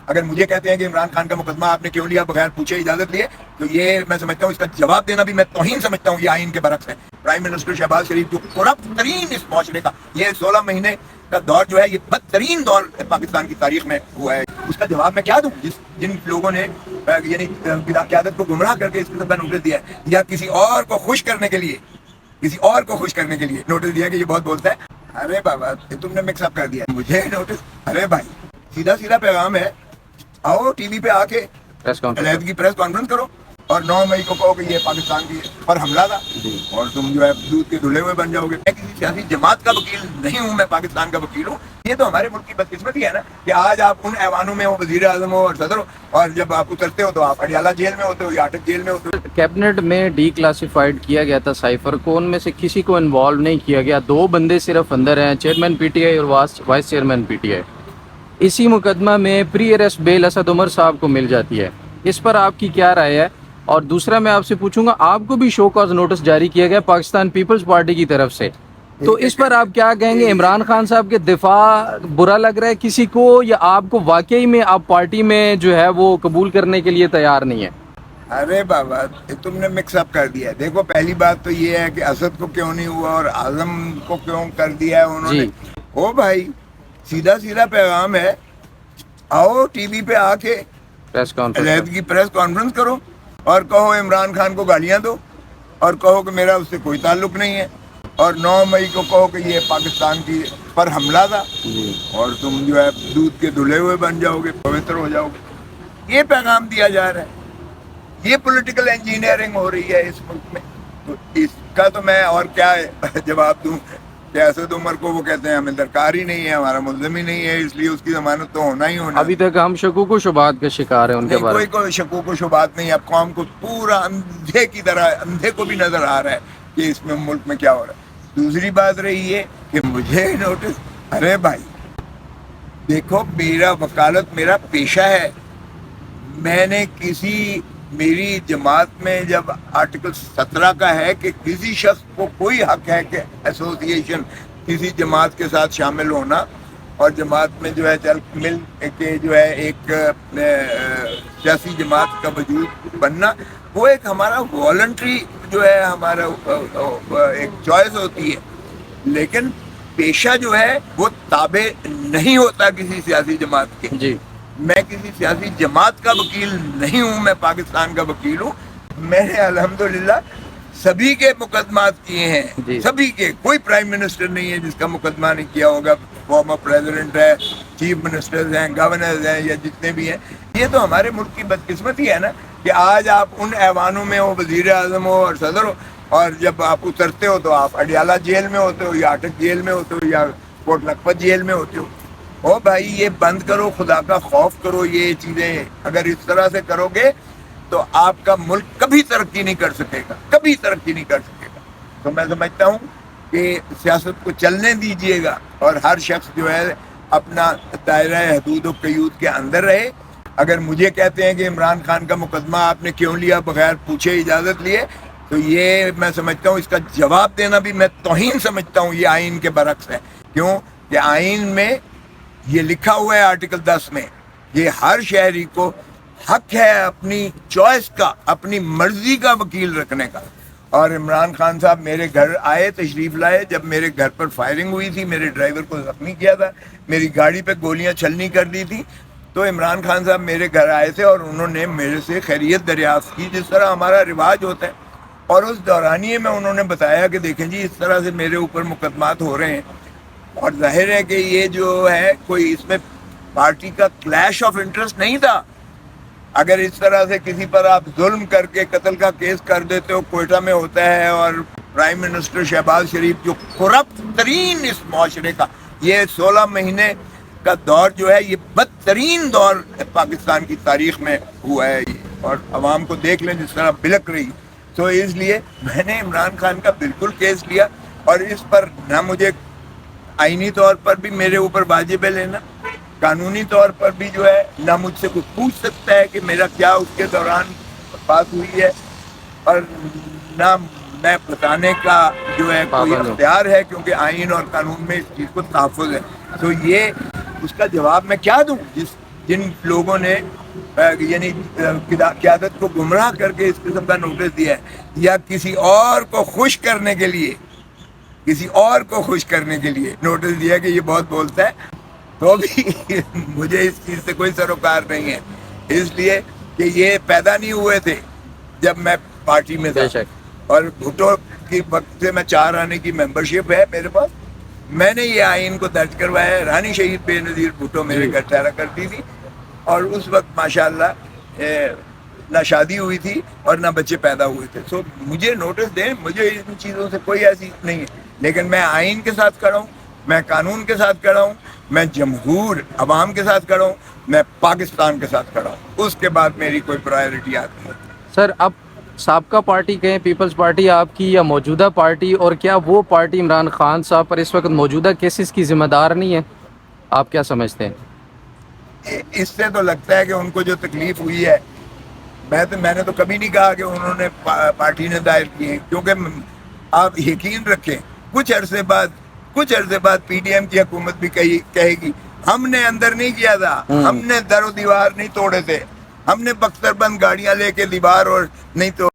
اگر مجھے کہتے ہیں کہ عمران خان کا مقدمہ آپ نے کیوں لیا بغیر پوچھے اجازت لیے، تو یہ میں سمجھتا ہوں اس کا جواب دینا بھی میں توہین سمجھتا ہوں، یہ آئین کے برعکس ہے۔ پرائم منسٹر شہباز شریف جو کرپٹ ترین اس معاشرے کا، یہ 16 مہینے کا دور جو ہے یہ بدترین دور پاکستان کی تاریخ میں ہوا ہے، اس کا جواب میں کیا دوں؟ جن لوگوں نے یعنی قیادت کو گمراہ کر کے اس قسم کا نوٹس دیا ہے، یا کسی اور کو خوش کرنے کے لیے نوٹس دیا کہ یہ بہت بولتا ہے۔ ارے بابا تم نے مکس اپ کر دیا مجھے نوٹس۔ ارے بھائی سیدھا پیغام ہے، آؤ ٹی وی پہ آ کے علیحدگی پریس کانفرنس کرو اور 9 مئی کو کہو کہ یہ پاکستان کی پر حملہ تھا، اور تم جو ہے دودھ کے دھلے ہوئے بن جاؤ گے۔ میں کسی سیاسی جماعت کا وکیل نہیں ہوں، میں پاکستان کا وکیل ہوں۔ یہ تو ہمارے ملک کی بدقسمتی ہے نا کہ آج آپ ان ایوانوں میں ہو، وزیر اعظم ہو اور صدر ہو، اور جب آپ اترتے ہو تو آپ اڈیالہ جیل میں ہوتے ہو یا اٹک جیل میں ہوتے ہو۔ کیبنٹ میں ڈی کلاسیفائڈ کیا گیا تھا سائفر کو، ان میں سے کسی کو انوالو نہیں کیا گیا، 2 بندے صرف اندر ہیں، چیئرمین پی ٹی آئی اور vice chairman P T I. اسی مقدمہ میں پری اریسٹ بیل اسد عمر صاحب کو مل جاتی ہے، اس پر آپ کی کیا رائے ہے؟ اور دوسرا میں آپ سے پوچھوں گا، آپ کو بھی شو کاز نوٹس جاری کیا گیا پاکستان پیپلز پارٹی کی طرف سے، تو اس پر آپ کیا کہیں گے؟ عمران خان صاحب کے دفاع برا لگ رہا ہے کسی کو، یا آپ کو واقعی میں آپ پارٹی میں جو ہے وہ قبول کرنے کے لیے تیار نہیں ہے؟ ارے بابا تم نے مکس اپ کر دیا۔ دیکھو پہلی بات تو یہ ہے کہ اسد کو کیوں نہیں ہوا اور اعظم کو کیوں کر دیا ہے انہوں نے۔ او بھائی سیدھا پیغام ہے، آؤ ٹی وی پہ آ کے علیحدگی پریس کانفرنس کرو اور کہو عمران خان کو گالیاں دو اور کہو کہ میرا اس سے کوئی تعلق نہیں ہے، اور 9 مئی کو کہو کہ یہ پاکستان کی پر حملہ تھا، اور تم جو ہے دودھ کے دھلے ہوئے بن جاؤ گے، پوتر ہو جاؤ گے۔ یہ پیغام دیا جا رہا ہے، یہ پولیٹیکل انجینئرنگ ہو رہی ہے اس ملک میں۔ تو اس کا تو میں اور کیا جواب دوں کہ اسد عمر کو وہ کہتے ہیں ہمیں درکار ہی نہیں ہے، ہمارا ملزم ہی نہیں ہے، اس لیے اس کی ضمانت تو ہونا ہی ہونا۔ ابھی تک ہم شکوک و شبہات کا شکار ہیں ان کے بارے میں۔ کوئی شکوک و شبہات نہیں، اب قوم کو پورا اندھے کی طرح، اندھے کو بھی نظر آ رہا ہے کہ اس میں ملک میں کیا ہو رہا ہے۔ دوسری بات رہی ہے کہ مجھے نوٹس، ارے بھائی دیکھو میرا وکالت میرا پیشہ ہے، میں نے میری جماعت میں جب آرٹیکل 17 کا ہے کہ کسی شخص کو کوئی حق ہے کہ ایسوسیشن کسی جماعت کے ساتھ شامل ہونا اور جماعت میں جو ہے مل کے جو ہے ایک سیاسی جماعت کا وجود بننا، وہ ایک ہمارا والنٹری جو ہے ہمارا ایک چوائس ہوتی ہے، لیکن پیشہ جو ہے وہ تابع نہیں ہوتا کسی سیاسی جماعت کے۔ جی میں کسی سیاسی جماعت کا وکیل نہیں ہوں، میں پاکستان کا وکیل ہوں۔ میں نے الحمدللہ سبھی کے مقدمات کیے ہیں، سبھی کے، کوئی پرائم منسٹر نہیں ہے جس کا مقدمہ نہیں کیا ہوگا، فارمر پریزیڈنٹ ہے، چیف منسٹرز ہیں، گورنرز ہیں، یا جتنے بھی ہیں۔ یہ تو ہمارے ملک کی بدقسمتی ہے نا کہ آج آپ ان ایوانوں میں ہو، وزیر اعظم ہو اور صدر ہو، اور جب آپ اترتے ہو تو آپ اڈیالہ جیل میں ہوتے ہو یا اٹک جیل میں ہوتے ہو یا کوٹ لکھپت جیل میں ہوتے ہو۔ او بھائی یہ بند کرو، خدا کا خوف کرو۔ یہ چیزیں اگر اس طرح سے کرو گے تو آپ کا ملک کبھی ترقی نہیں کر سکے گا، کبھی ترقی نہیں کر سکے گا۔ تو میں سمجھتا ہوں کہ سیاست کو چلنے دیجیے گا اور ہر شخص جو ہے اپنا دائرہ حدود و قیود کے اندر رہے۔ اگر مجھے کہتے ہیں کہ عمران خان کا مقدمہ آپ نے کیوں لیا بغیر پوچھے اجازت لیے، تو یہ میں سمجھتا ہوں اس کا جواب دینا بھی میں توہین سمجھتا ہوں، یہ آئین کے برعکس ہے۔ کیوں کہ آئین میں یہ لکھا ہوا ہے آرٹیکل 10 میں، یہ ہر شہری کو حق ہے اپنی چوائس کا، اپنی مرضی کا وکیل رکھنے کا۔ اور عمران خان صاحب میرے گھر آئے، تشریف لائے، جب میرے گھر پر فائرنگ ہوئی تھی، میرے ڈرائیور کو زخمی کیا تھا، میری گاڑی پہ گولیاں چھلنی کر دی تھی، تو عمران خان صاحب میرے گھر آئے تھے اور انہوں نے میرے سے خیریت دریافت کی جس طرح ہمارا رواج ہوتا ہے۔ اور اس دورانیے میں انہوں نے بتایا کہ دیکھیں جی اس طرح سے میرے اوپر مقدمات ہو رہے ہیں، اور ظاہر ہے کہ یہ جو ہے کوئی اس میں پارٹی کا کلیش آف انٹرسٹ نہیں تھا۔ اگر اس طرح سے کسی پر آپ ظلم کر کے قتل کا کیس کر دیتے ہو، کوئٹہ میں ہوتا ہے، اور پرائم منسٹر شہباز شریف جو کرپٹ ترین اس معاشرے کا، یہ 16 مہینے کا دور جو ہے یہ بدترین دور پاکستان کی تاریخ میں ہوا ہے، اور عوام کو دیکھ لیں جس طرح بلک رہی۔ تو اس لیے میں نے عمران خان کا بالکل کیس لیا، اور اس پر نہ مجھے آئینی طور پر بھی میرے اوپر واجب ہے لینا، قانونی طور پر بھی جو ہے نہ مجھ سے کوئی پوچھ سکتا ہے کہ میرا کیا اس کے دوران بات ہوئی ہے، اور نہ میں بتانے کا جو ہے کوئی اختیار ہے، کیونکہ آئین اور قانون میں اس چیز کو تحفظ ہے۔ تو یہ اس کا جواب میں کیا دوں جن لوگوں نے یعنی قیادت کو گمراہ کر کے اس قسم کا نوٹس دیا ہے، یا کسی اور کو خوش کرنے کے لیے نوٹس دیا کہ یہ بہت بولتا ہے، تو بھی مجھے اس چیز سے کوئی سروکار نہیں ہے، اس لیے کہ یہ پیدا نہیں ہوئے تھے جب میں پارٹی میں تھا، اور بھٹو کی وقت سے میں 4 آنے کی ممبرشپ ہے میرے پاس، میں نے یہ آئین کو درج کروایا ہے۔ رانی شہید بے نظیر بھٹو میرے گھر ٹھہرا کرتی تھی، اور اس وقت ماشاءاللہ نہ شادی ہوئی تھی اور نہ بچے پیدا ہوئے تھے۔ سو مجھے نوٹس دیں، مجھے ان چیزوں سے کوئی ایسی نہیں ہے، لیکن میں آئین کے ساتھ کھڑا ہوں، میں قانون کے ساتھ کھڑا ہوں، میں جمہور عوام کے ساتھ کھڑا ہوں، میں پاکستان کے ساتھ کھڑا ہوں، اس کے بعد میری کوئی پرائیورٹی آتی ہے۔ سر اب سابقہ پارٹی کہیں پیپلز پارٹی آپ کی یا موجودہ پارٹی، اور کیا وہ پارٹی عمران خان صاحب پر اس وقت موجودہ کیسز کی ذمہ دار نہیں ہے؟ آپ کیا سمجھتے ہیں؟ اس سے تو لگتا ہے کہ ان کو جو تکلیف ہوئی ہے، میں نے تو کبھی نہیں کہا کہ انہوں نے پارٹی نے دائر کی ہے، کیونکہ آپ یقین رکھیں کچھ عرصے بعد پی ڈی ایم کی حکومت بھی کہے گی ہم نے اندر نہیں کیا تھا، ہم نے در و دیوار نہیں توڑے تھے، ہم نے بختر بند گاڑیاں لے کے دیوار اور نہیں توڑ